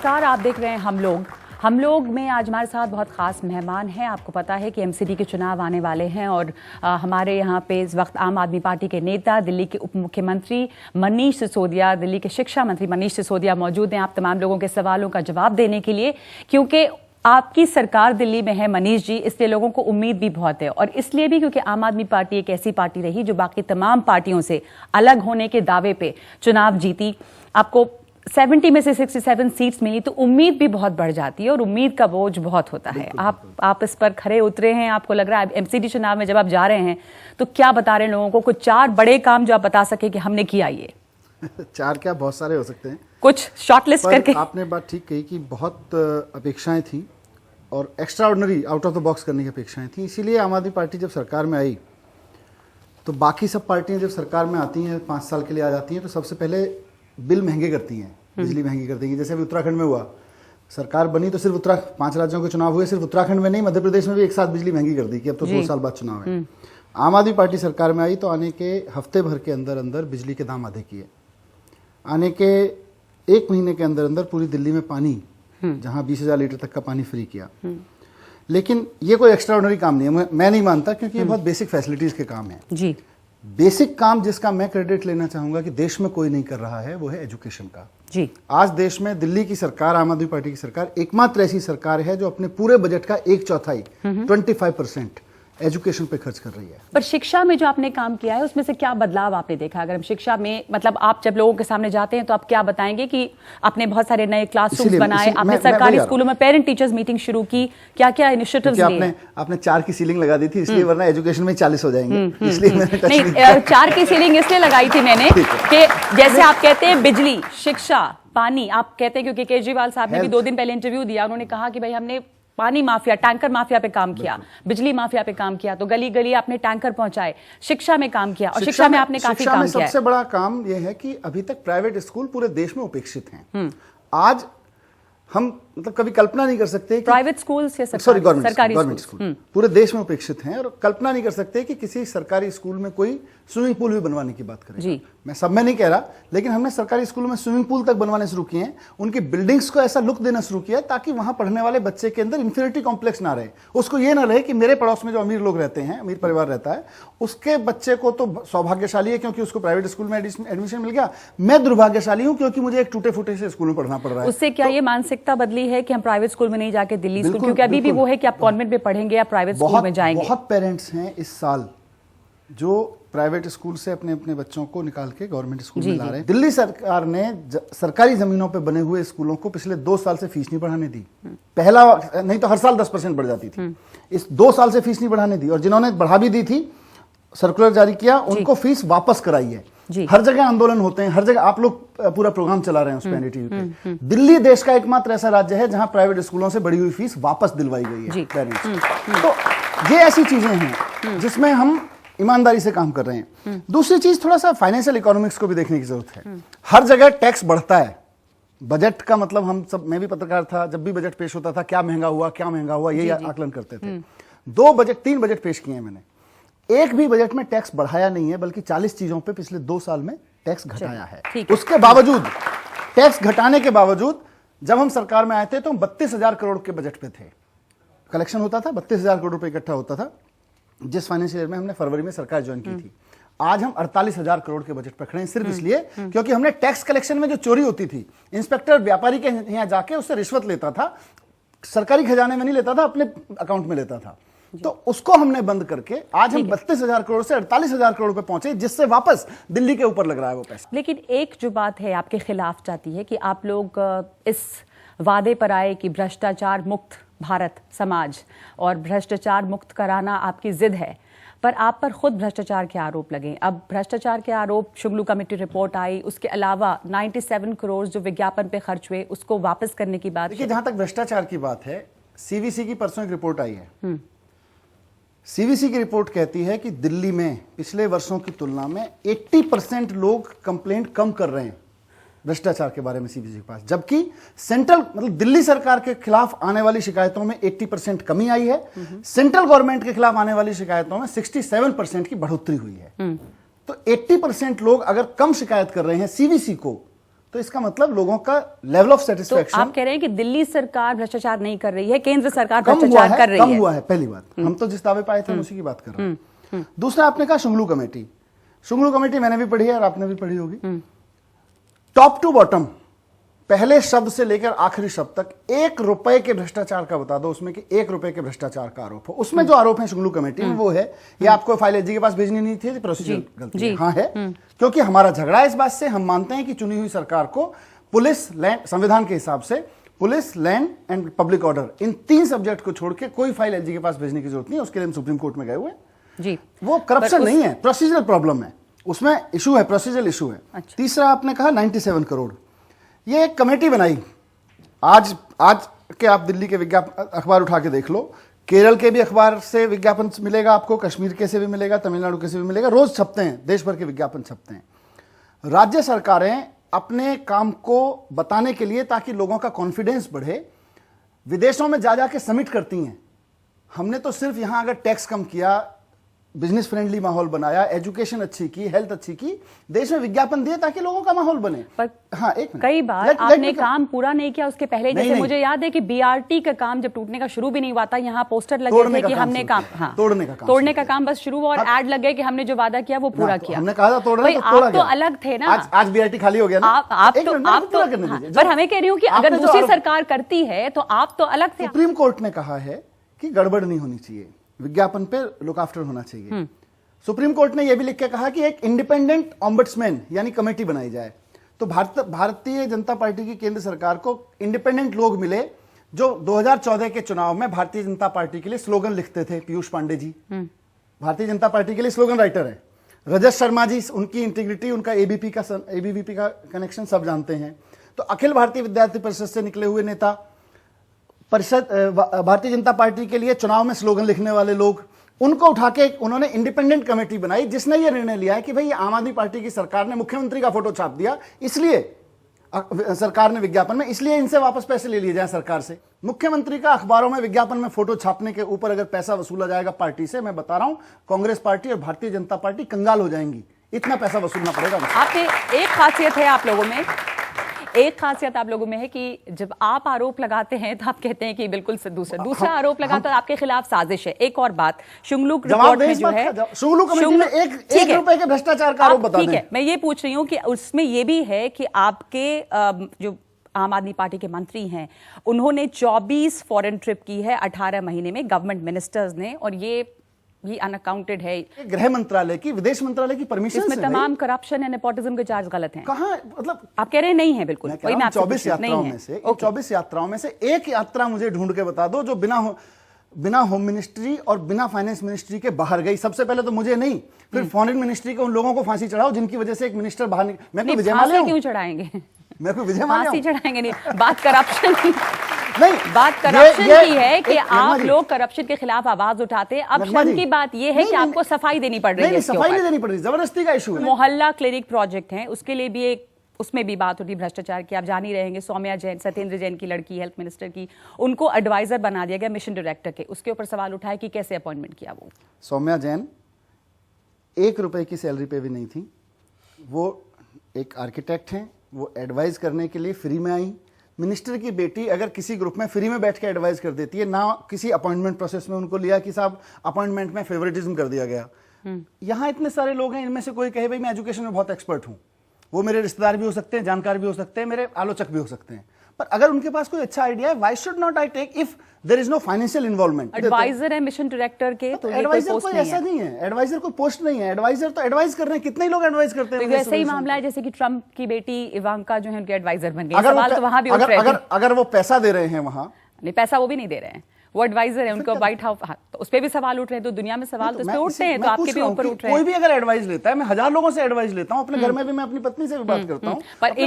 नमस्कार, आप देख रहे हैं हम लोग में आज हमारे साथ बहुत ख़ास मेहमान हैं। आपको पता है कि एमसीडी के चुनाव आने वाले हैं और हमारे यहाँ पे इस वक्त आम आदमी पार्टी के नेता, दिल्ली के उप मुख्यमंत्री मनीष सिसोदिया, दिल्ली के शिक्षा मंत्री मनीष सिसोदिया मौजूद हैं आप तमाम लोगों के सवालों का जवाब देने के लिए। क्योंकि आपकी सरकार दिल्ली में है मनीष जी, इसलिए लोगों को उम्मीद भी बहुत है और इसलिए भी क्योंकि आम आदमी पार्टी एक ऐसी पार्टी रही जो बाकी तमाम पार्टियों से अलग होने के दावे पे चुनाव जीती। आपको 70 में से 67 सीट्स मिली तो उम्मीद भी बहुत बढ़ जाती है और उम्मीद का बोझ बहुत होता है। आप इस पर खरे उतरे हैं। आपको लग रहा है एमसीडी चुनाव में जब आप जा रहे हैं तो क्या बता रहे हैं लोगों को? कुछ 4 बड़े काम जो आप बता सके कि हमने किया ये। 4 क्या, बहुत सारे हो सकते हैं, कुछ शॉर्टलिस्ट करके। आपने बात ठीक कही कि बहुत अपेक्षाएं थी और extra ordinary, out of the box करने की अपेक्षाएं थी। इसीलिए आम आदमी पार्टी जब सरकार में आई तो बाकी सब पार्टियां जब सरकार में आती हैं, 5 साल के लिए आ जाती हैं, तो सबसे पहले बिल महंगे करती हैं, बिजली महंगी कर देंगी। जैसे अभी उत्तराखंड में हुआ, सरकार बनी तो सिर्फ 5 राज्यों के चुनाव हुए, सिर्फ उत्तराखंड में नहीं, मध्य प्रदेश में भी एक साथ बिजली महंगी कर दी कि अब तो 2 साल बाद चुनाव है। आम आदमी पार्टी सरकार में आई तो आने के हफ्ते भर के अंदर अंदर बिजली के दाम आधे किए। आने के 1 महीने के अंदर अंदर पूरी दिल्ली में पानी, जहां 20,000 लीटर तक का पानी फ्री किया। लेकिन ये कोई एक्स्ट्रा ऑर्डिनरी काम नहीं है, मैं नहीं मानता, क्योंकि ये बहुत बेसिक फैसिलिटीज के काम है जी। बेसिक काम जिसका मैं क्रेडिट लेना चाहूंगा कि देश में कोई नहीं कर रहा है, वो है एजुकेशन का जी। आज देश में दिल्ली की सरकार, आम आदमी पार्टी की सरकार एकमात्र ऐसी सरकार है जो अपने पूरे बजट का 1/4 25% एजुकेशन पे खर्च कर रही है। पर शिक्षा में जो आपने काम किया है उसमें से क्या बदलाव आपने देखा? अगर हम शिक्षा में, मतलब आप जब लोगों के सामने जाते हैं तो आप क्या बताएंगे कि आपने बहुत सारे नए क्लासरूम्स बनाए, आपने सरकारी स्कूलों में पेरेंट टीचर्स मीटिंग शुरू की, क्या क्या इनिशिएटिव्स लिए? आपने 4 की सीलिंग लगा दी थी इसलिए, वरना एजुकेशन में 40 हो जाएंगे, इसलिए मैंने टच नहीं। 4 की सीलिंग इसलिए लगाई थी मैंने कि जैसे आप कहते हैं बिजली, शिक्षा, पानी, आप कहते हैं क्योंकि केजरीवाल साहब ने भी 2 दिन पहले इंटरव्यू दिया, उन्होंने कहा कि भाई हमने पानी माफिया, टैंकर माफिया पे काम किया, बिजली माफिया पे काम किया, तो गली गली आपने टैंकर पहुंचाए, शिक्षा में काम किया और शिक्षा में आपने काफी काम किया है। सबसे बड़ा काम यह है कि अभी तक प्राइवेट स्कूल पूरे देश में उपेक्षित हैं। आज हम मतलब कभी कल्पना नहीं कर सकते, प्राइवेट स्कूल्स या गवर्नमेंट स्कूल पूरे देश में उपेक्षित हैं, और कल्पना नहीं कर सकते कि किसी सरकारी स्कूल में कोई स्विमिंग पूल भी बनवाने की बात करें जी। मैं सब में नहीं कह रहा, लेकिन हमने सरकारी स्कूलों में स्विमिंग पूल तक बनवाने शुरू किए हैं, उनकी बिल्डिंग्स को ऐसा लुक देना शुरू किया ताकि वहां पढ़ने वाले बच्चे के अंदर इंफीरियरिटी कॉम्प्लेक्स ना रहे। उसको ये ना रहे कि मेरे पड़ोस में जो अमीर लोग रहते हैं, अमीर परिवार रहता है, उसके बच्चे को तो सौभाग्यशाली है क्योंकि उसको प्राइवेट स्कूल में एडमिशन मिल गया, मैं दुर्भाग्यशाली हूं क्योंकि मुझे एक टूटे फूटे से स्कूल में पढ़ना पड़ रहा है। उससे क्या ये मानसिकता बदली है कि हम प्राइवेट स्कूल में नहीं जाके दिल्ली स्कूल, क्योंकि अभी भी वो है कि आप कॉन्वेंट में पढ़ेंगे या प्राइवेट स्कूल में जाएंगे। बहुत पेरेंट्स हैं इस साल जो प्राइवेट स्कूल से अपने अपने बच्चों को निकाल के गवर्नमेंट स्कूल में ला रहे हैं। दिल्ली सरकार ने सरकारी जमीनों पे बने हुए स्कूलों को पिछले 2 साल से फीस नहीं बढ़ाने दी। पहला नहीं तो हर साल 10% बढ़ जाती थी, इस 2 साल से फीस नहीं बढ़ाने दी, और जिन्होंने बढ़ा भी दी थी, सर्कुलर जारी किया, उनको फीस वापस कराई है। हर जगह आंदोलन होते हैं, हर जगह आप लोग पूरा प्रोग्राम चला रहे हैं उस पे एनडीटीवी पे। दिल्ली देश का एकमात्र ऐसा राज्य है जहां प्राइवेट स्कूलों से बढ़ी हुई फीस वापस दिलवाई गई है पेरेंट्स। तो ये ऐसी चीजें हैं जिसमें हम ईमानदारी से काम कर रहे हैं। दूसरी चीज, थोड़ा सा फाइनेंशियल इकोनॉमिक्स को भी देखने की जरूरत है। हर जगह टैक्स बढ़ता है, बजट का मतलब हम सब, मैं भी पत्रकार था, जब भी बजट पेश होता था क्या महंगा हुआ यही आकलन करते थे। 3 बजट पेश किए हैं मैंने, एक भी बजट में टैक्स बढ़ाया नहीं है, बल्कि 40 चीजों पे पिछले 2 साल में टैक्स घटाया है। उसके बावजूद, टैक्स घटाने के बावजूद, जब हम सरकार में आए थे तो 32,000 करोड़ के बजट पे थे, कलेक्शन होता था, 32,000 करोड़ रुपए इकट्ठा होता था, जिस फाइनेंशियल ईयर में हमने फरवरी में सरकार ज्वाइन की थी। आज हम 48,000 करोड़ के बजट पर खड़े हैं, सिर्फ इसलिए क्योंकि हमने टैक्स कलेक्शन में जो चोरी होती थी, इंस्पेक्टर व्यापारी के यहाँ जाके उससे रिश्वत लेता था, सरकारी खजाने में नहीं लेता था, अपने अकाउंट में लेता था, तो उसको हमने बंद करके आज हम 32,000 करोड़ से 48,000 करोड़ पे पहुंचे, जिससे वापस दिल्ली के ऊपर लग रहा है वो पैसा। लेकिन एक जो बात है आपके खिलाफ जाती है कि आप लोग इस वादे पर आए कि भ्रष्टाचार मुक्त भारत समाज और भ्रष्टाचार मुक्त कराना आपकी जिद है, पर आप पर खुद भ्रष्टाचार के आरोप लगे। अब भ्रष्टाचार के आरोप, शुंगलू कमेटी रिपोर्ट आई, उसके अलावा 97 करोड़ जो विज्ञापन पे खर्च हुए उसको वापस करने की बात। देखिए, जहां तक भ्रष्टाचार की बात है, सीवीसी की परसों एक रिपोर्ट आई है। सीवीसी की रिपोर्ट कहती है कि दिल्ली में पिछले वर्षों की तुलना में 80% लोग कंप्लेंट कम कर रहे हैं भ्रष्टाचार के बारे में सीवीसी के पास, जबकि सेंट्रल मतलब दिल्ली सरकार के खिलाफ आने वाली शिकायतों में 80% कमी आई है, सेंट्रल गवर्नमेंट के खिलाफ आने वाली शिकायतों में 67% की बढ़ोतरी हुई है। तो 80% लोग अगर कम शिकायत कर रहे हैं सीवीसी को, तो इसका मतलब लोगों का लेवल ऑफ तो सेटिस्फेक्शन। आप कह रहे हैं कि दिल्ली सरकार भ्रष्टाचार नहीं कर रही है, केंद्र सरकार कम हुआ भ्रष्टाचार है, कर रही कम है। हुआ है, पहली बात। हम तो जिस दावे पाए थे हम उसी की बात कर रहे हैं। दूसरा, आपने कहा शुंगलू कमेटी। शुंगलू कमेटी मैंने भी पढ़ी है और आपने भी पढ़ी होगी। टॉप टू बॉटम, पहले शब्द से लेकर आखिरी शब्द तक 1 रुपए के भ्रष्टाचार का बता दो उसमें कि 1 रुपए के भ्रष्टाचार का आरोप हो। उसमें जो आरोप है शुंगलू कमेटी में वो है, ये आपको फाइल एजी के पास भेजनी नहीं थी, प्रोसीजर गलती है। हाँ है, क्योंकि हमारा झगड़ा इस बात से, हम मानते हैं कि चुनी हुई सरकार को पुलिस, लैंड, संविधान के हिसाब से police, land and public order, in 3 subject को छोड़ के कोई फाइल एलजी के पास भेजने की जरूरत नहीं है। उसके लिए हम सुप्रीम कोर्ट में गए हुए जी। वो करप्शन नहीं है, प्रोसीजरल प्रॉब्लम है, उसमें इशू है, प्रोसीजरल इशू है। अच्छा। तीसरा, आपने कहा 97 करोड़, ये एक कमेटी बनाई। आज के आप दिल्ली के विज्ञापन अखबार उठा के देख लो, केरल के भी अखबार से विज्ञापन मिलेगा आपको, कश्मीर के से भी मिलेगा, तमिलनाडु के से भी मिलेगा, रोज छपते हैं, देश भर के विज्ञापन छपते हैं। राज्य सरकारें अपने काम को बताने के लिए, ताकि लोगों का कॉन्फिडेंस बढ़े, विदेशों में जा जाके समिट करती हैं। हमने तो सिर्फ यहां अगर टैक्स कम किया, बिजनेस फ्रेंडली माहौल बनाया, एजुकेशन अच्छी की, हेल्थ अच्छी की, देश में विज्ञापन दिए ताकि लोगों का माहौल बने। पर हाँ, एक कई बार आपने काम पूरा नहीं किया उसके पहले। जैसे मुझे याद है कि बीआरटी का काम जब टूटने का शुरू भी नहीं हुआ था, यहाँ पोस्टर लगे थे कि हमने काम, हाँ, तोड़ने का काम बस शुरू हुआ और ऐड लग गए कि हमने जो वादा किया वो पूरा किया। हमने कहा था तोड़ना, आप तो अलग थे ना। आज बीआरटी खाली हो गया ना। आप तो, पर हमें कह रही हूँ कि अगर दूसरी सरकार करती है तो आप तो अलग थे। सुप्रीम कोर्ट ने कहा है कि गड़बड़ नहीं होनी चाहिए, विज्ञापन पे लुक आफ्टर होना चाहिए। सुप्रीम कोर्ट ने यह भी लिख के कहा कि एक इंडिपेंडेंट ऑम्बड्समैन यानी कमेटी बनाई जाए। तो भारतीय जनता पार्टी की केंद्र सरकार को इंडिपेंडेंट लोग मिले जो 2014 के चुनाव में भारतीय जनता पार्टी के लिए स्लोगन लिखते थे। पीयूष पांडे जी भारतीय जनता पार्टी के लिए स्लोगन राइटर है। रजत शर्मा जी, उनकी इंटीग्रिटी, उनका एबीवीपी का कनेक्शन सब जानते हैं। तो अखिल भारतीय विद्यार्थी परिषद से निकले हुए नेता, भारतीय जनता पार्टी के लिए चुनाव में स्लोगन लिखने वाले लोग, उनको उठा के उन्होंने इंडिपेंडेंट कमेटी बनाई, जिसने ये निर्णय लिया है कि भाई आम आदमी पार्टी की सरकार ने मुख्यमंत्री का फोटो छाप दिया, इसलिए सरकार ने विज्ञापन में, इसलिए इनसे वापस पैसे ले लिए जाए सरकार से। मुख्यमंत्री का अखबारों में विज्ञापन में फोटो छापने के ऊपर अगर पैसा वसूला जाएगा पार्टी से, मैं बता रहा हूं कांग्रेस पार्टी और भारतीय जनता पार्टी कंगाल हो जाएंगी। इतना पैसा वसूलना पड़ेगा। आपने एक खासियत है आप लोगों में, एक खासियत आप लोगों में है कि जब आप आरोप लगाते हैं तो आप कहते हैं कि बिल्कुल दूसरा आरोप लगाते हैं आपके खिलाफ साजिश है। एक और बात, शुंगलू रिपोर्ट में जो है, शुंगलू कमेटी में एक रुपए के भ्रष्टाचार का आरोप बता दें। ठीक है, मैं ये पूछ रही हूँ कि उसमें ये भी है कि आपके जो आम आदमी पार्टी के मंत्री हैं उन्होंने 24 फॉरेन ट्रिप की है 18 महीने में, गवर्नमेंट मिनिस्टर्स ने, और ये अनअकाउंटेड है। गृह मंत्रालय की, विदेश मंत्रालय की परमिशन इसमें तमाम करप्शन एंड नेपोटिज्म के चार्ज गलत हैं। कहाँ, मतलब आप कह रहे हैं नहीं है? बिल्कुल। 24 यात्राओं में से 24 यात्राओं में से एक यात्रा मुझे ढूंढ के बता दो जो बिना होम मिनिस्ट्री और बिना फाइनेंस मिनिस्ट्री के बाहर गई। सबसे पहले तो मुझे नहीं, फिर फॉरेन मिनिस्ट्री के उन लोगों को फांसी चढ़ाओ जिनकी वजह से एक मिनिस्टर बाहर निकल। मैं कोई विजय माल्या क्यों चढ़ाएंगे? मैं कोई विजय माल्या फांसी चढ़ाएंगे नहीं, बात करप्शन की नहीं, बात करप्शन की है कि आप लोग करप्शन के खिलाफ आवाज उठाते हैं। अब शर्म की बात यह है कि आपको सफाई देनी पड़ रही है। सफाई नहीं देनी पड़ रही, जबरदस्ती का इशू है। मोहल्ला क्लिनिक प्रोजेक्ट है, उसके लिए भी एक, उसमें भी बात होती भ्रष्टाचार की। आप जान ही रहेंगे, सौम्या जैन, सत्येंद्र जैन की लड़की, हेल्थ मिनिस्टर की, उनको एडवाइजर बना दिया गया मिशन डायरेक्टर के। उसके ऊपर सवाल उठाए कि कैसे अपॉइंटमेंट किया वो। सौम्या जैन 1 रुपए की सैलरी पे भी नहीं थी। वो एक आर्किटेक्ट हैं, वो एडवाइज करने के लिए फ्री में आई। मिनिस्टर की बेटी अगर किसी ग्रुप में फ्री में बैठ के एडवाइस कर देती है, ना किसी अपॉइंटमेंट प्रोसेस में उनको लिया कि साहब अपॉइंटमेंट में फेवरेटिज्म कर दिया गया। यहां इतने सारे लोग हैं, इनमें से कोई कहे भाई मैं एजुकेशन में बहुत एक्सपर्ट हूं, वो मेरे रिश्तेदार भी हो सकते हैं, जानकार भी हो सकते हैं, मेरे आलोचक भी हो सकते हैं, पर अगर उनके पास कोई अच्छा आइडिया है, why should not I take if there is no financial involvement. Advisor है मिशन डायरेक्टर के, तो एडवाइजर कोई ऐसा नहीं है, एडवाइजर कोई पोस्ट नहीं है। एडवाइजर तो एडवाइज कर रहे हैं, कितने लोग एडवाइज करते हैं। वैसे ही मामला है जैसे कि ट्रंप की बेटी इवांका जो है उनके एडवाइजर बन गई। सवाल तो वहां भी उठ रहे हैं, अगर वो पैसा दे रहे हैं वहां, नहीं पैसा वो भी नहीं दे रहे हैं, वो एडवाइजर है उनको व्हाइट हाउस, तो उस पे भी सवाल उठ रहे हैं। तो दुनिया में सवाल तो इस पे उठते हैं, तो आपके भी ऊपर उठ रहे हैं। कोई भी अगर एडवाइस लेता है, मैं 1000 लोगों से एडवाइस लेता हूं, अपने घर में भी मैं अपनी पत्नी से भी बात करता हूं, पर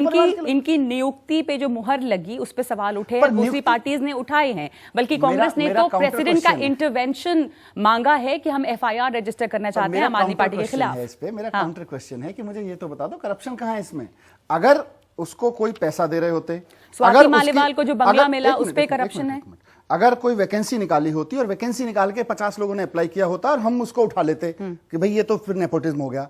इनकी नियुक्ति पे जो मुहर लगी उस पे सवाल उठे, दूसरी पार्टीज ने उठाए हैं। बल्कि कांग्रेस ने तो प्रेसिडेंट का इंटरवेंशन मांगा है कि हम FIR रजिस्टर करना चाहते हैं आम आदमी पार्टी के खिलाफ। इस पे मेरा काउंटर क्वेश्चन है कि मुझे ये तो बता दो करप्शन कहां है इसमें। अगर उसको कोई पैसा दे रहे होते, स्वाति मालीवाल को जो बंगला मिला उस पे करप्शन है। अगर कोई वैकेंसी निकाली होती और वैकेंसी निकाल के 50 लोगों ने अप्लाई किया होता और हम उसको उठा लेते कि भाई ये तो फिर नेपोटिज्म हो गया।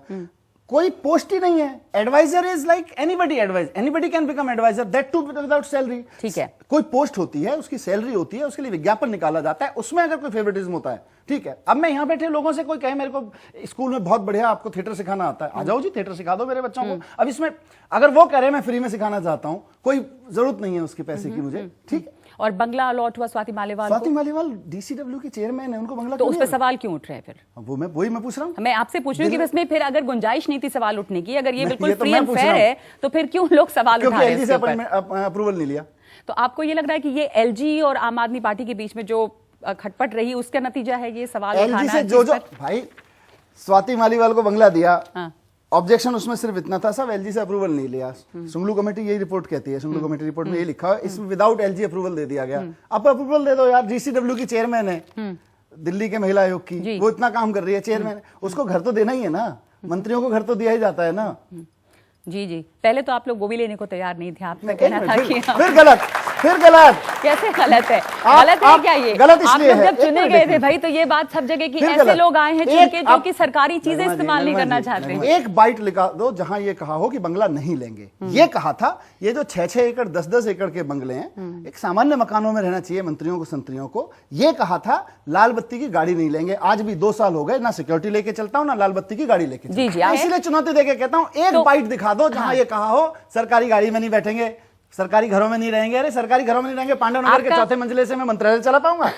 कोई पोस्ट ही नहीं है। Advisor is like anybody can become advisor, that too without salary. ठीक है, कोई पोस्ट होती है, उसकी सैलरी होती है, उसके लिए विज्ञापन निकाला जाता है, उसमें अगर कोई फेवरेटिज्म होता है, ठीक है। अब मैं यहां बैठे लोगों से कोई कहे मेरे को स्कूल में बहुत बढ़िया आपको थिएटर सिखाना आता है, आ जाओ जी थिएटर सिखा दो मेरे बच्चों को। अब इसमें अगर वो कह रहे हैं मैं फ्री में सिखाना चाहता हूं, कोई जरूरत नहीं है उसके पैसे की मुझे, ठीक है। और बंगला अलॉट हुआ स्वाति मालीवाल डीसीडब्ल्यू के चेयरमैन है, उनको बंगला तो उस पर सवाल क्यों उठ रहे हैं फिर? वही मैं पूछ रहा हूँ। मैं आपसे पूछ रही हूँ कि इसमें फिर अगर गुंजाइश नहीं थी सवाल उठने की, अगर ये बिल्कुल तो फ्री एंड फेयर है, तो फिर क्यों लोग सवाल उठा रहे हैं इसके ऊपर? अप्रूवल नहीं लिया। तो आपको ये लग रहा है कि ये एलजी और आम आदमी पार्टी के बीच में जो खटपट रही उसका नतीजा है ये सवाल एलजी से जो भाई स्वाति मालीवाल को बंगला दिया, ऑब्जेक्शन उसमें सिर्फ इतना था, सब एलजी से अप्रूवल नहीं लिया। सुंगलू कमेटी यही रिपोर्ट कहती है, सुंगलू कमेटी रिपोर्ट में यही लिखा है, इसमें विदाउट एलजी अप्रूवल दे दिया गया। आप अप्रूवल दे दो यार, डीसीडब्ल्यू की चेयरमैन है दिल्ली के महिला आयोग की, वो इतना काम कर रही है, चेयरमैन, उसको घर तो देना ही है ना, मंत्रियों को घर तो दिया ही जाता है ना। जी जी, पहले तो आप लोग वो भी लेने को तैयार नहीं थे, आपने कहना था कि फिर गलत कैसे गलत है? गलत है क्या ये? गलत इसलिए है, जब चुने गए थे भाई, तो ये बात सब जगह की ऐसे लोग आए हैं चुन के जो कि सरकारी चीजें इस्तेमाल नहीं करना चाहते हैं। एक बाइट लिखा दो जहां ये कहा हो कि बंगला नहीं लेंगे। ये कहा था ये जो 6-6 एकड़ 10-10 एकड़ के बंगले हैं, एक सामान्य मकानों में रहना चाहिए मंत्रियों को संतरियों को। ये कहा था लाल बत्ती की गाड़ी नहीं लेंगे। आज भी 2 साल हो गए, ना सिक्योरिटी लेके चलता हूं ना लाल बत्ती की गाड़ी लेके। जी जी, इसलिए चुनौती देके कहता हूं एक बाइट दिखा दो जहां ये कहा हो सरकारी गाड़ी में नहीं बैठेंगे, सरकारी घरों में नहीं रहेंगे। अरे सरकारी घरों में नहीं रहेंगे, पांडव नगर के 4थे मंजिले से मैं मंत्रालय चला पाऊंगा?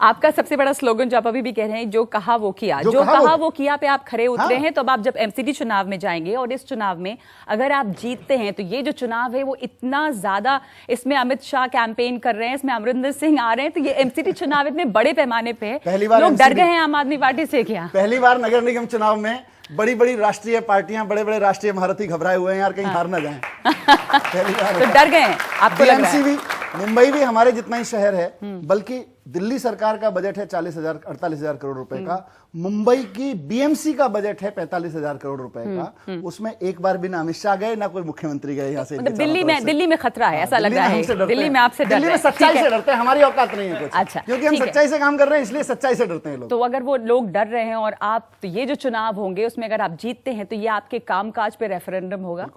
आपका सबसे बड़ा स्लोगन जो आप अभी भी कह रहे हैं, जो कहा वो किया, जो कहा वो किया पे आप खरे उतरे हैं। तो अब आप जब एमसीडी चुनाव में जाएंगे और इस चुनाव में अगर आप जीतते हैं, तो ये जो चुनाव है वो इतना ज्यादा, इसमें अमित शाह कैंपेन कर रहे हैं, इसमें अमरिंदर सिंह आ रहे हैं, तो ये एमसीडी चुनाव इतने बड़े पैमाने पे लोग डर गए हैं आम आदमी पार्टी से क्या? पहली बार नगर निगम चुनाव में बड़ी बड़ी राष्ट्रीय पार्टियां, बड़े बड़े राष्ट्रीय महारथी घबराए हुए हैं यार, कहीं हार ना जाएं। पहली बार तो डर गए हैं आपको लग रहा है? भी, मुंबई भी हमारे जितना ही शहर है, बल्कि दिल्ली सरकार का बजट है 48,000 करोड़ रुपए का, मुंबई की बीएमसी का बजट है 45,000 करोड़ रुपए का। उसमें एक बार भी ना अमित शाह गए ना कोई मुख्यमंत्री गए यहाँ से। दिल्ली में खतरा है, ऐसा लग रहा है। दिल्ली में आपसे दिल्ली में सच्चाई से डरते हैं, हमारी औकात नहीं है कुछ। अच्छा, क्योंकि हम सच्चाई से काम कर रहे हैं, इसलिए सच्चाई से डरते हैं लोग। तो अगर वो लोग डर रहे हैं और आप, तो ये जो चुनाव होंगे उसमें अगर आप जीतते हैं, तो ये आपके कामकाज पे रेफरेंडम होगा?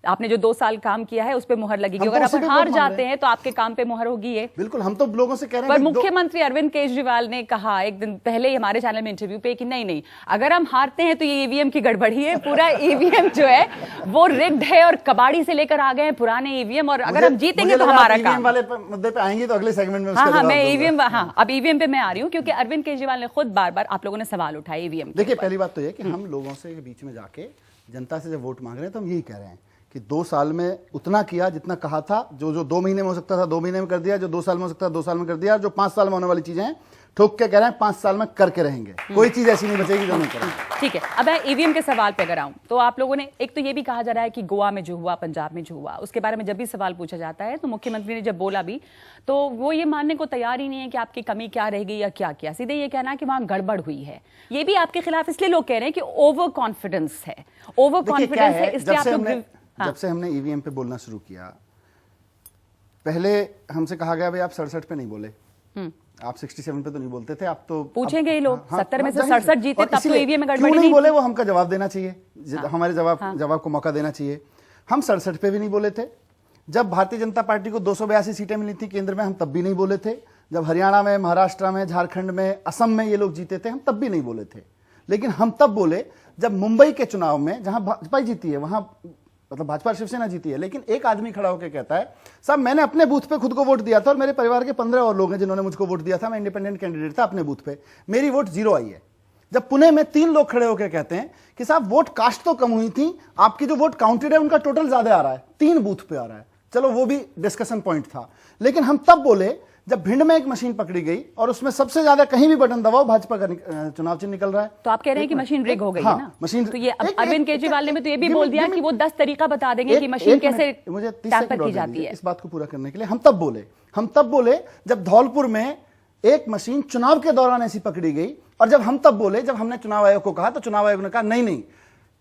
आपने जो 2 साल काम किया है उस पे मुहर लगेगी। अगर आप हार जाते हैं तो आपके काम पे मुहर होगी ये? बिल्कुल, हम तो लोगों से कह रहे हैं। पर मुख्यमंत्री अरविंद केजरीवाल ने कहा एक दिन पहले ही हमारे चैनल में इंटरव्यू पे कि नहीं, अगर हम हारते हैं तो ये ईवीएम की गड़बड़ी है, पूरा ईवीएम जो है वो रिग्ड है और कबाड़ी से लेकर आ गए हैं पुराने ईवीएम, और अगर हम जीतेंगे तो हमारा काम। वाले मुद्दे पे आएंगे तो अगले सेगमेंट में। हाँ, मैं ईवीएम, अब ईवीएम पे मैं आ रही हूँ, क्योंकि अरविंद केजरीवाल ने खुद बार-बार आप लोगों ने सवाल उठाए ईवीएम। देखिए, पहली बात तो ये कि हम लोगों से बीच में जाके जनता से जब वोट मांग रहे हैं तो हम यही कह रहे हैं कि 2 साल में उतना किया जितना कहा था। जो 2 महीने में हो सकता था 2 महीने में कर दिया, जो 2 साल में हो सकता था 2 साल में कर दिया, जो 5 साल में होने वाली चीजें हैं ठोक के कह रहे हैं 5 साल में करके रहेंगे। कोई चीज ऐसी नहीं बचेगी जो नहीं करेंगे। ठीक है, अब मैं ईवीएम के सवाल पे अगर आऊं, तो आप लोगों ने, एक तो ये भी कहा जा रहा है कि गोवा में जो हुआ, पंजाब में जो हुआ, उसके बारे में जब भी सवाल पूछा जाता है तो मुख्यमंत्री ने जब बोला भी, तो वो ये मानने को तैयार ही नहीं है कि आपकी कमी क्या रहेगी या क्या किया, सीधे ये कहना कि वहां गड़बड़ हुई है। ये भी आपके खिलाफ इसलिए लोग कह रहे हैं कि ओवर कॉन्फिडेंस है, ओवर कॉन्फिडेंस है, इसलिए आप लोग। जब से हमने ईवीएम पे बोलना शुरू किया, पहले हमसे कहा गया भाई आप 67 पे नहीं बोले, आप 67 पे तो नहीं बोलते थे, आप तो पूछेंगे ये लोग। 70 में से 67 जीते, तब तो ईवीएम में गड़बड़ी नहीं बोले, वो हमका जवाब देना चाहिए, हमारे जवाब को मौका देना चाहिए। हम 67 पे भी नहीं बोले थे। जब भारतीय जनता पार्टी को 282 सीटें मिली थी केंद्र में, हम तब भी नहीं बोले थे। जब हरियाणा में, महाराष्ट्र में, झारखंड में, असम में ये लोग जीते थे, हम तब भी नहीं बोले थे। लेकिन हम तब बोले जब मुंबई के चुनाव में, जहां भाजपा जीती है, वहां मतलब भाजपा शिवसेना जीती है, लेकिन एक आदमी खड़ा होकर कहता है साहब मैंने अपने बूथ पे खुद को वोट दिया था और मेरे परिवार के 15 और लोग हैं जिन्होंने मुझको वोट दिया था, मैं इंडिपेंडेंट कैंडिडेट था अपने बूथ पे, मेरी वोट 0 आई है। जब पुणे में 3 लोग खड़े होकर कहते हैं कि साहब वोट कास्ट तो कम हुई थी, आपकी जो वोट काउंटेड है उनका टोटल ज्यादा आ रहा है, 3 बूथ पे आ रहा है। चलो वो भी डिस्कशन पॉइंट था। लेकिन हम तब बोले जब भिंड में एक मशीन पकड़ी गई और उसमें सबसे ज्यादा कहीं भी बटन दबाओ भाजपा का चुनाव चिन्ह निकल रहा है। तो आप कह रहे हैं कि मशीन रिग हो गई है ना? मशीन तो ये अरविंद केजरीवाल ने तो ये भी बोल दिया कि वो 10 तरीका बता देंगे कि मशीन कैसे टैंपर की जाती है। इस बात को पूरा करने के लिए हम तब बोले जब धौलपुर में एक मशीन चुनाव के दौरान ऐसी पकड़ी गई, और जब हमने चुनाव आयोग को कहा तो चुनाव आयोग ने कहा नहीं,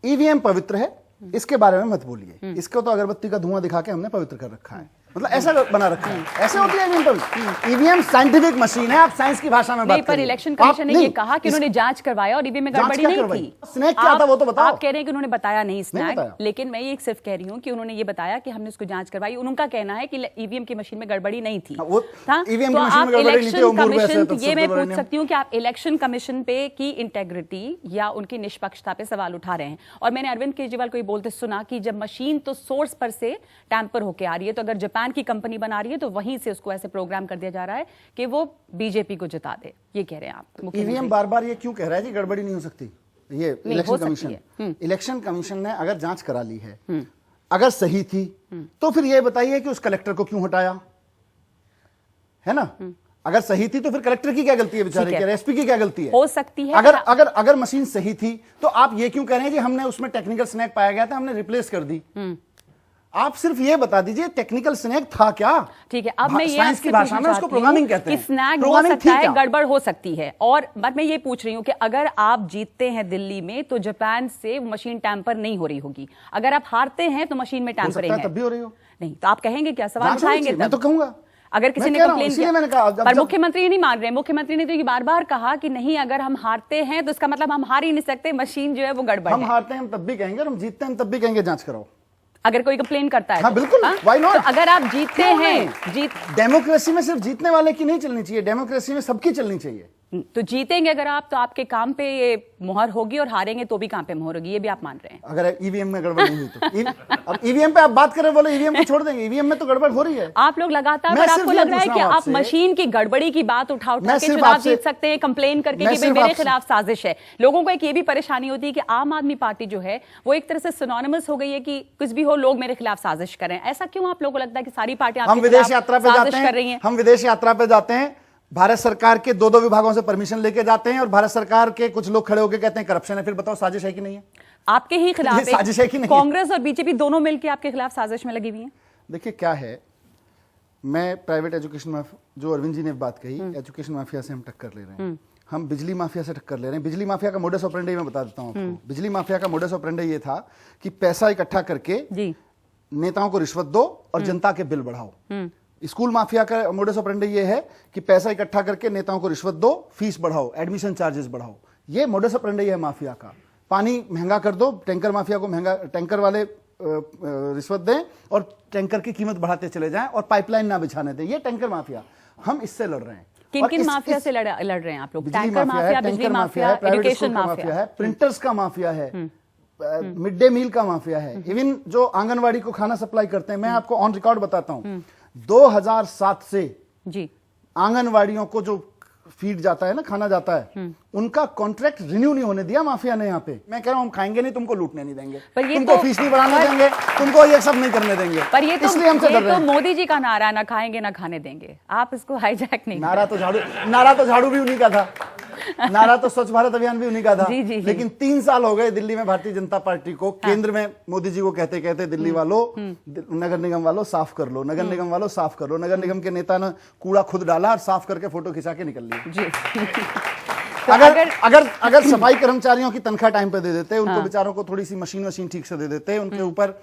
ईवीएम पवित्र है, इसके बारे में मत बोलिए, इसको तो अगरबत्ती का धुआं दिखा के हमने पवित्र कर रखा है। मतलब ऐसा बना रखा है, ऐसे होती है ईवीएम। ईवीएम साइंटिफिक मशीन है, आप साइंस की भाषा में बात नहीं, पर इलेक्शन कमीशन ने ये कहा कि उन्होंने जांच करवाया और ईवीएम में गड़बड़ी नहीं थी। स्नैक क्या था वो तो बताओ। आप कह रहे हैं कि उन्होंने बताया नहीं स्नैक, लेकिन मैं ये सिर्फ कह रही हूँ कि उन्होंने ये बताया कि हमने उसको जांच करवाई। उनका कहना है कि ईवीएम की मशीन में गड़बड़ी नहीं थी। ईवीएम तो की मशीन आप में गड़बड़ी नहीं थी, इलेक्शन कमीशन, तो ये मैं पूछ सकती हूँ कि आप इलेक्शन कमीशन पे की इंटेग्रिटी या उनकी निष्पक्षता पे सवाल उठा रहे हैं। और मैंने अरविंद केजरीवाल को ये बोलते सुना कि जब मशीन तो सोर्स पर से टैंपर होके आ रही है, तो अगर जापान की कंपनी बना रही है तो वहीं से उसको ऐसे प्रोग्राम कर दिया जा रहा है कि वो बीजेपी को जिता दे। ये कह रहे हैं आप। ईवीएम बार बार ये क्यों कह रहा है कि गड़बड़ी नहीं हो सकती? ये इलेक्शन कमीशन ने अगर जांच करा ली है, अगर सही थी, तो फिर ये बताइए कि उस कलेक्टर को क्यों हटाया, है ना? अगर सही थी तो फिर कलेक्टर की क्या गलती है बेचारे की, एसपी की क्या गलती है? हो सकती है। अगर अगर अगर मशीन सही थी तो आप ये क्यों कह रहे हैं कि हमने उसमें टेक्निकल स्नैक पाया गया था, हमने रिप्लेस कर दी? आप सिर्फ ये बता दीजिए टेक्निकल स्नैक था क्या? ठीक है, अब मैं ये साइंस की भाषा में उसको प्रोग्रामिंग कहते हैं। स्नैक हो सकता है, गड़बड़ हो सकती है। और बट मैं ये पूछ रही हूँ कि अगर आप जीतते हैं दिल्ली में तो जापान से मशीन टैंपर नहीं हो रही होगी, अगर आप हारते हैं तो मशीन में टैंपरिंग है, तब भी हो रही हो। नहीं तो आप कहेंगे क्या? सवाल उठाएंगे? मैं तो कहूंगा अगर किसी ने कंप्लेन किया, पर मुख्यमंत्री ये नहीं मान रहे। मुख्यमंत्री ने तो ये बार बार कहा कि नहीं, अगर हम हारते हैं तो इसका मतलब हम हार ही नहीं सकते, मशीन जो है वो गड़बड़ है। हम हारते हैं हम तब भी कहेंगे, हम जीतते हैं हम तब भी कहेंगे जांच कराओ। अगर कोई कंप्लेन करता है हाँ, बिल्कुल, व्हाई नॉट? तो अगर आप जीतते हैं, डेमोक्रेसी में सिर्फ जीतने वाले की नहीं चलनी चाहिए, डेमोक्रेसी में सबकी चलनी चाहिए। तो जीतेंगे अगर आप, तो आपके काम पे ये मुहर होगी, और हारेंगे तो भी काम पे मुहर होगी, ये भी आप मान रहे हैं? अगर ईवीएम में गड़बड़ नहीं हुई तो अब ईवीएम पे आप बात करें, बोले ईवीएम को छोड़ देंगे, ईवीएम में तो गड़बड़ हो रही है। आप लोग लगातार, पर आपको लग रहा है कि आप मशीन की गड़बड़ी की बात उठा के चुनाव जीत सकते हैं, कंप्लेन करके कि भाई मेरे खिलाफ साजिश है। लोगों को एक ये भी परेशानी होती है कि आम आदमी पार्टी जो है वो एक तरह से सिनोनिमस हो गई है कि कुछ भी हो लोग मेरे खिलाफ साजिश करें। ऐसा क्यों आप लोगों को लगता है कि सारी पार्टियां हम विदेश यात्रा पे जाते हैं, हम विदेश यात्रा पे जाते हैं, भारत सरकार के दो विभागों से परमिशन लेके जाते हैं और भारत सरकार के कुछ लोग खड़े होकर कहते हैं करप्शन है। फिर बताओ साजिश है कि नहीं है? आपके ही खिलाफ साजिश है कि नहीं? कांग्रेस और बीजेपी दोनों मिलकर आपके खिलाफ साजिश में लगी हुई हैं। देखिए क्या है, मैं प्राइवेट एजुकेशन माफिया, जो अरविंद जी ने बात कही, एजुकेशन माफिया से हम टक्कर ले रहे हैं, हम बिजली माफिया से टक्कर ले रहे हैं। बिजली माफिया का मोडस ऑपरेंडी मैं बता देता हूं आपको। बिजली माफिया का मोडस ऑपरेंडी ये था कि पैसा इकट्ठा करके नेताओं को रिश्वत दो और जनता के बिल बढ़ाओ। स्कूल माफिया का मोडस ऑपरेंडी ये है कि पैसा इकट्ठा करके नेताओं को रिश्वत दो, फीस बढ़ाओ, एडमिशन चार्जेस बढ़ाओ। ये मोडस ऑपरेंडी है माफिया का। पानी महंगा कर दो, टैंकर माफिया को महंगा, टैंकर वाले रिश्वत दें और टैंकर की कीमत बढ़ाते चले जाएं और पाइपलाइन ना बिछाने दें। ये टैंकर माफिया, हम इससे लड़ रहे हैं। किन माफिया से लड़ रहे हैं आप लोग? टैंकर माफिया, बिजली माफिया, एजुकेशन माफिया है, प्रिंटर्स का माफिया है, मिड डे मील का माफिया है, इवन जो आंगनवाड़ी को खाना सप्लाई करते हैं। मैं आपको ऑन रिकॉर्ड बताता हूं, 2007 से जी आंगनवाड़ियों को जो फीड जाता है ना, खाना जाता है, उनका कॉन्ट्रैक्ट रिन्यू नहीं होने दिया माफिया ने। यहाँ पे मैं कह रहा हूँ हम खाएंगे नहीं, तुमको लूटने नहीं देंगे, तुमको फीस नहीं बढ़ाने देंगे, तुमको ये सब नहीं करने देंगे। पर ये तो, इसलिए हमसे डर रहे हैं। मोदी जी का नारा, ना खाएंगे ना खाने देंगे, आप इसको हाईजैक नहीं। नारा तो झाड़ू भी उन्हीं का था, नारा तो स्वच्छ भारत अभियान भी उन्हीं का था। जी। लेकिन 3 साल हो गए दिल्ली में भारतीय जनता पार्टी को, केंद्र में मोदी जी को कहते कहते दिल्ली वालों, नगर निगम वालों साफ कर लो, नगर निगम वालों साफ कर लो। नगर निगम के नेता ने कूड़ा खुद डाला और साफ करके फोटो खिंचा के निकल लिया। तो अगर सफाई कर्मचारियों की तनख्वाह टाइम पे दे देते, उनको बेचारों को थोड़ी सी मशीन ठीक से दे देते, उनके ऊपर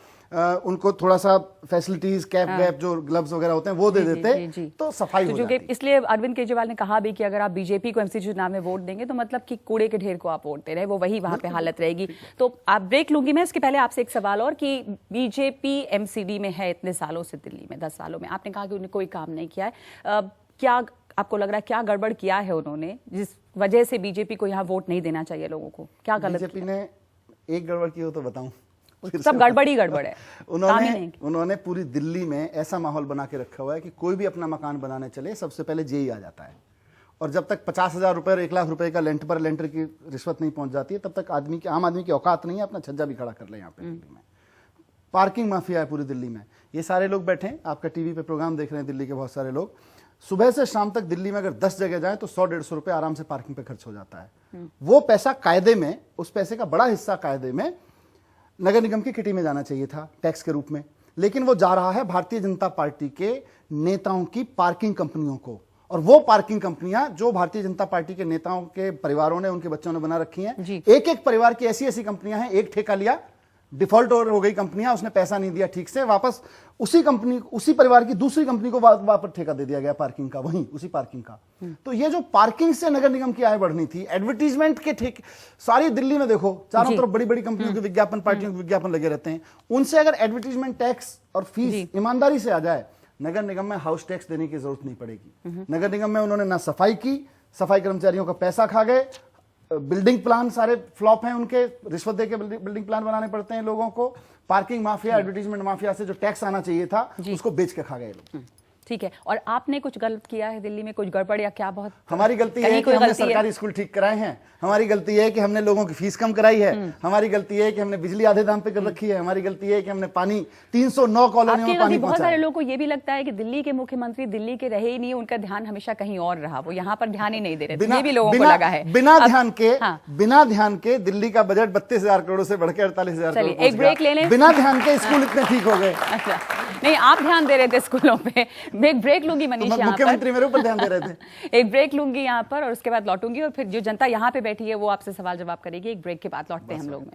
उनको थोड़ा सा फैसिलिटीज, कैप वैप, जो ग्लव्स वगैरह होते हैं वो दे देते, तो सफाई हो जाती। इसलिए अरविंद केजरीवाल ने कहा भी कि अगर आप बीजेपी को एमसीडी चुनाव में वोट देंगे तो मतलब कि कूड़े के ढेर को आप वोट दे रहे हैं, वो वही वहां पे हालत रहेगी। तो आप ब्रेक लूंगी मैं, इसके पहले आपसे एक सवाल और, कि बीजेपी एमसीडी में है इतने सालों से, दिल्ली में 10 सालों में, आपने कहा कि उन्होंने कोई काम नहीं किया है। क्या आपको लग रहा है क्या गड़बड़ किया है उन्होंने जिस वजह से बीजेपी को यहाँ वोट नहीं देना चाहिए लोगों को? क्या गलत? बीजेपी ने एक गड़बड़ की हो तो बताऊं? सब गड़बड़ी है। उन्होंने पूरी दिल्ली में ऐसा माहौल बना के रखा हुआ है कि कोई भी अपना मकान बनाने चले सबसे पहले जेई आ जाता है, और जब तक 50,000 रुपए और 1 लाख रुपए का लेंटर की रिश्वत नहीं पहुंच जाती है, तब तक आम आदमी की औकात नहीं है अपना छज्जा भी खड़ा कर ले यहाँ पे दिल्ली में। पार्किंग माफिया है पूरी दिल्ली में। ये सारे लोग बैठे हैं, आपका टीवी पे प्रोग्राम देख रहे हैं, दिल्ली के बहुत सारे लोग, सुबह से शाम तक दिल्ली में अगर 10 जगह जाए तो 100-150 रुपए आराम से पार्किंग पे खर्च हो जाता है। वो पैसा कायदे में, उस पैसे का बड़ा हिस्सा कायदे में नगर निगम की किटी में जाना चाहिए था टैक्स के रूप में, लेकिन वो जा रहा है भारतीय जनता पार्टी के नेताओं की पार्किंग कंपनियों को। और वो पार्किंग कंपनियां जो भारतीय जनता पार्टी के नेताओं के परिवारों ने, उनके बच्चों ने बना रखी हैं, एक एक परिवार की ऐसी कंपनियां हैं, एक ठेका लिया डिफॉल्ट हो गई कंपनियां, उसने पैसा नहीं दिया ठीक से, वापस उसी कंपनी, उसी परिवार की दूसरी कंपनी को वापस ठेका दे दिया गया पार्किंग का, वहीं उसी पार्किंग का। तो ये जो पार्किंग से नगर निगम की आय बढ़नी थी, एडवर्टीजमेंट के ठेके, सारी दिल्ली में देखो चारों तरफ बड़ी बड़ी कंपनियों के विज्ञापन, पार्टियों के विज्ञापन लगे रहते हैं। उनसे अगर एडवर्टीजमेंट टैक्स और फीस ईमानदारी से आ जाए, नगर निगम में हाउस टैक्स देने की जरूरत नहीं पड़ेगी। नगर निगम में उन्होंने ना सफाई की, सफाई कर्मचारियों का पैसा खा गए, बिल्डिंग प्लान सारे फ्लॉप हैं उनके, रिश्वत देके बिल्डिंग प्लान बनाने पड़ते हैं लोगों को, पार्किंग माफिया, एडवर्टीजमेंट माफिया से जो टैक्स आना चाहिए था उसको बेच के खा गए लोग। ठीक है, और आपने कुछ गलत किया है दिल्ली में, कुछ गड़बड़ या क्या? बहुत हमारी गलती है कि हमने सरकारी स्कूल ठीक कराए हैं, हमारी गलती है कि हमने लोगों की फीस कम कराई है, हमारी गलती है कि हमने बिजली आधे दाम पे कर रखी है, हमारी गलती है कि हमने पानी 309 कॉलोनियों में पानी बहुत सारे लोगों को ये भी लगता है कि दिल्ली के मुख्यमंत्री दिल्ली के रहे ही नहीं, उनका ध्यान हमेशा कहीं और रहा, वो यहाँ पर ध्यान ही नहीं दे रहे, ये भी लोगों को लगा है। बिना ध्यान के दिल्ली का बजट 32,000 करोड़ से बढ़ के 48,000 करोड़। एक ब्रेक ले लें, बिना ध्यान के स्कूल इतने ठीक हो गए। अच्छा, नहीं आप ध्यान दे रहे थे स्कूलों पे। मैं एक ब्रेक लूंगी मनीष यहाँ पर, मुख्यमंत्री मेरे ऊपर ध्यान दे रहे थे। एक ब्रेक लूंगी यहाँ पर और उसके बाद लौटूंगी, और फिर जो जनता यहाँ पे बैठी है वो आपसे सवाल जवाब करेगी। एक ब्रेक के बाद लौटते हैं हम लोग में।